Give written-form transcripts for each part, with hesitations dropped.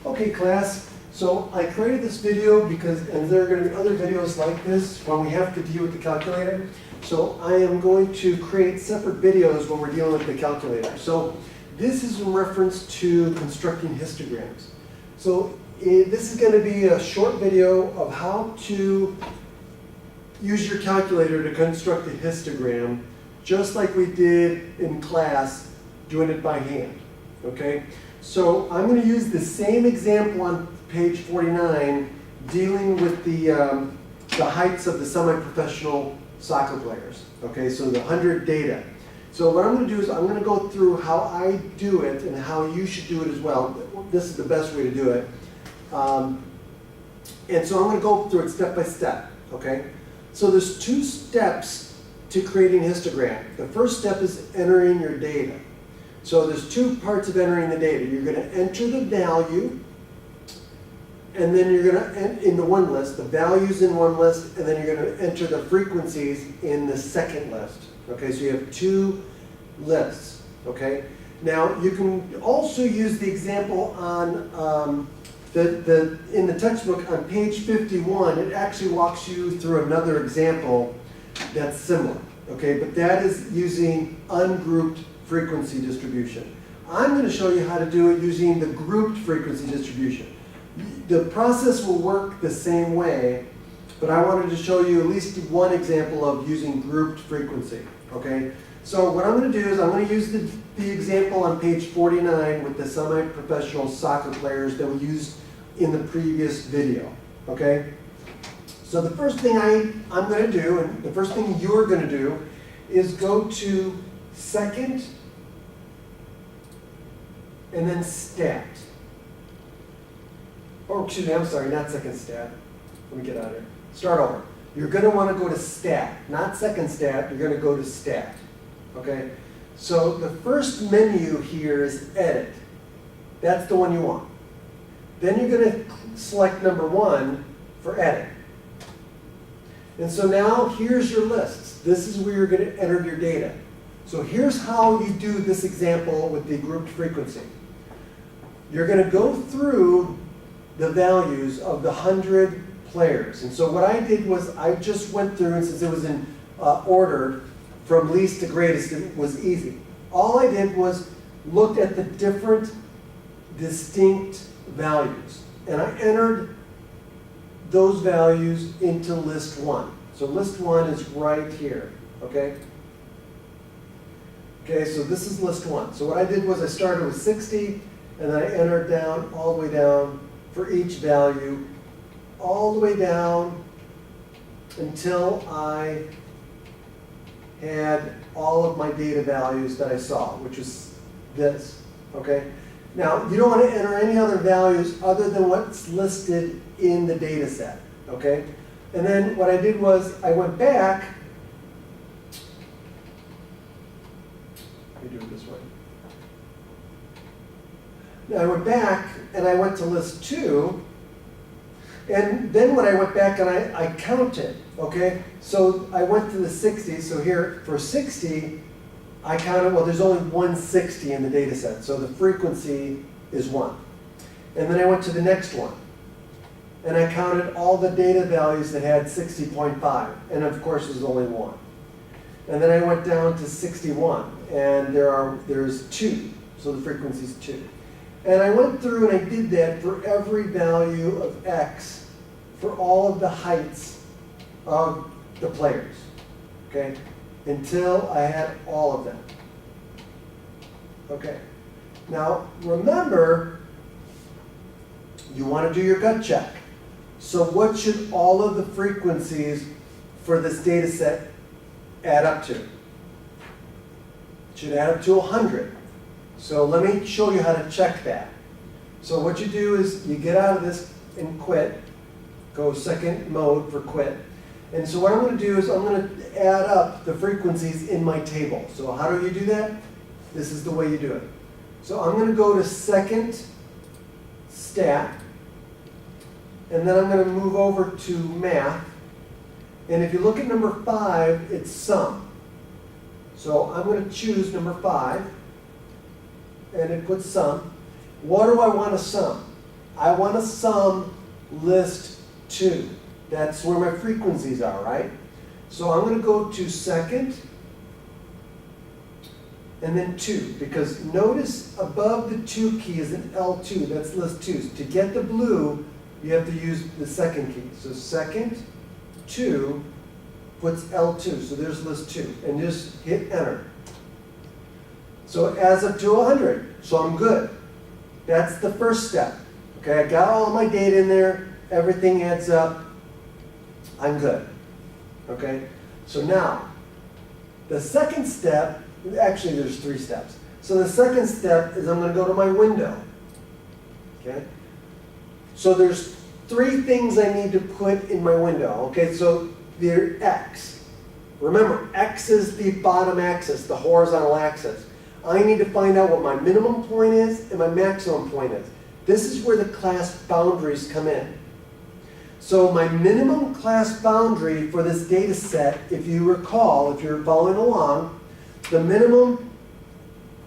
Okay, class, so I created this video because, and there are going to be other videos like this when we have to deal with the calculator. So I am going to create separate videos when we're dealing with the calculator. So this is in reference to constructing histograms. So this is going to be a short video of how to use your calculator to construct a histogram, just like we did in class, doing it by hand, okay? So I'm going to use the same example on page 49, dealing with the heights of the semi-professional soccer players, okay? So the 100 data. So what I'm going to do is I'm going to go through how I do it and how you should do it as well. This is the best way to do it. And so I'm going to go through it step by step, okay? So there's two steps to creating a histogram. The first step is entering your data. So there's two parts of entering the data. You're going to enter the value, and then you're going to, in the one list, the values in one list, and then you're going to enter the frequencies in the second list. Okay, so you have two lists, okay? Now, you can also use the example on in the textbook on page 51. It actually walks you through another example that's similar, okay? But that is using ungrouped frequency distribution. I'm going to show you how to do it using the grouped frequency distribution. The process will work the same way, but I wanted to show you at least one example of using grouped frequency, okay? So what I'm going to do is I'm going to use the example on page 49 with the semi-professional soccer players that we used in the previous video, okay? So the first thing I'm going to do, and the first thing you're going to do, is go to second and then stat. Oh, excuse me, I'm sorry, not second stat. Let me get out of here. Start over. You're going to want to go to stat, not second stat, you're going to go to stat, okay? So the first menu here is edit. That's the one you want. Then you're going to select number 1 for edit. And so now here's your lists. This is where you're going to enter your data. So here's how you do this example with the grouped frequency. You're going to go through the values of the 100 players. And so what I did was I just went through, and since it was in order from least to greatest, it was easy. All I did was looked at the different distinct values. And I entered those values into list 1. So list 1 is right here, okay? Okay, so this is list 1. So what I did was I started with 60, and then I entered down, all the way down, for each value, all the way down until I had all of my data values that I saw, which is this, okay? Now, you don't want to enter any other values other than what's listed in the data set, okay? And then what I did was I went back. Let me do it this way. Now I went back and I went to list 2, and then when I went back and I counted, okay? So I went to the 60, so here for 60, I counted, well, there's only 160 in the data set, so the frequency is 1. And then I went to the next one, and I counted all the data values that had 60.5, and of course there's only 1. And then I went down to 61, and there's 2, so the frequency is 2. And I went through and I did that for every value of X for all of the heights of the players, okay? Until I had all of them. Okay. Now, remember, you want to do your gut check. So what should all of the frequencies for this data set add up to? It should add up to 100. So let me show you how to check that. So what you do is you get out of this and quit. Go second mode for quit. And so what I'm going to do is I'm going to add up the frequencies in my table. So how do you do that? This is the way you do it. So I'm going to go to second stat, and then I'm going to move over to math. And if you look at number 5, it's sum. So I'm going to choose number 5, and it puts sum. What do I want to sum? I want to sum list 2. That's where my frequencies are, right? So I'm going to go to second and then 2, because notice above the 2 key is an L2, that's list 2. To get the blue, you have to use the second key. So second, 2 puts L2, so there's list 2, and just hit enter. So it adds up to 100, so I'm good. That's the first step. Okay, I got all my data in there, everything adds up, I'm good. Okay, so now, the second step, actually there's 3 steps. So the second step is I'm going to go to my window. Okay, so there's 3 things I need to put in my window. Okay, so they're X. Remember, X is the bottom axis, the horizontal axis. I need to find out what my minimum point is and my maximum point is. This is where the class boundaries come in. So my minimum class boundary for this data set, if you recall, if you're following along, the minimum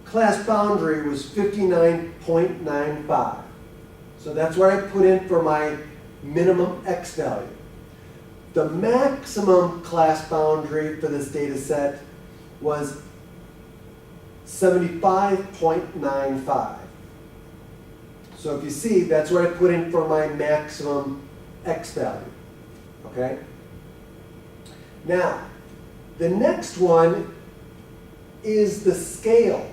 class boundary was 59.95. So that's what I put in for my minimum X value. The maximum class boundary for this data set was 75.95. So if you see, that's what I put in for my maximum X value. Okay? Now, the next one is the scale.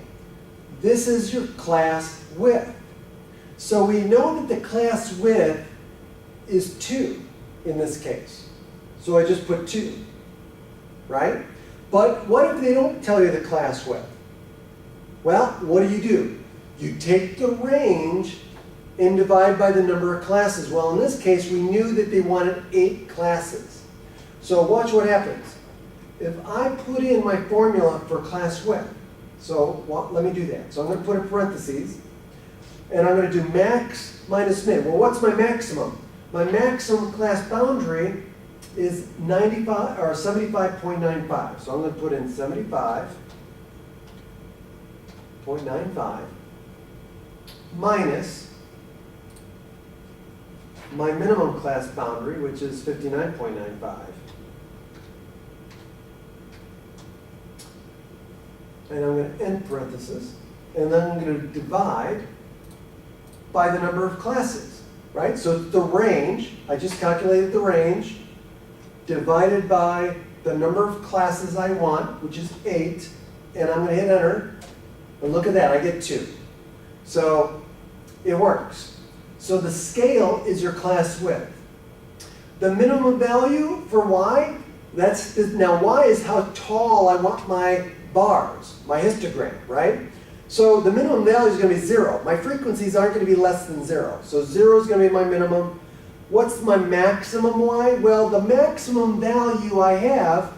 This is your class width. So we know that the class width is 2 in this case. So I just put 2, right? But what if they don't tell you the class width? Well, what do? You take the range and divide by the number of classes. Well, in this case, we knew that they wanted 8 classes. So watch what happens. If I put in my formula for class width, so let me do that. So I'm going to put in parentheses, and I'm going to do max minus min. Well, what's my maximum? My maximum class boundary is 95 or 75.95. So I'm going to put in 75.95 minus my minimum class boundary, which is 59.95. And I'm going to end parenthesis, and then I'm going to divide by the number of classes, right? So the range, I just calculated the range, divided by the number of classes I want, which is 8, and I'm going to hit enter, and look at that, I get 2. So it works. So the scale is your class width. The minimum value for Y, now Y is how tall I want my bars, my histogram, right? So the minimum value is going to be 0. My frequencies aren't going to be less than 0. So 0 is going to be my minimum. What's my maximum Y? Well, the maximum value I have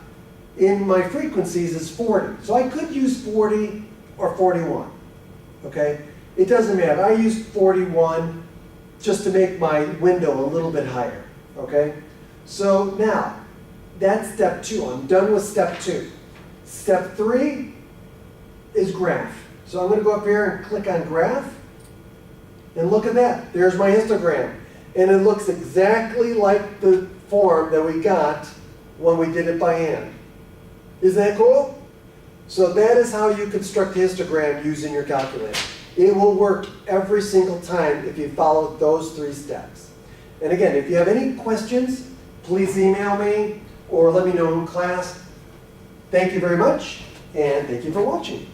in my frequencies is 40. So I could use 40 or 41, okay? It doesn't matter. I used 41 just to make my window a little bit higher, okay? So now, that's step 2. I'm done with step 2. Step 3 is graph. So I'm going to go up here and click on graph, and look at that. There's my histogram. And it looks exactly like the form that we got when we did it by hand. Isn't that cool? So that is how you construct a histogram using your calculator. It will work every single time if you follow those 3 steps. And again, if you have any questions, please email me or let me know in class. Thank you very much, and thank you for watching.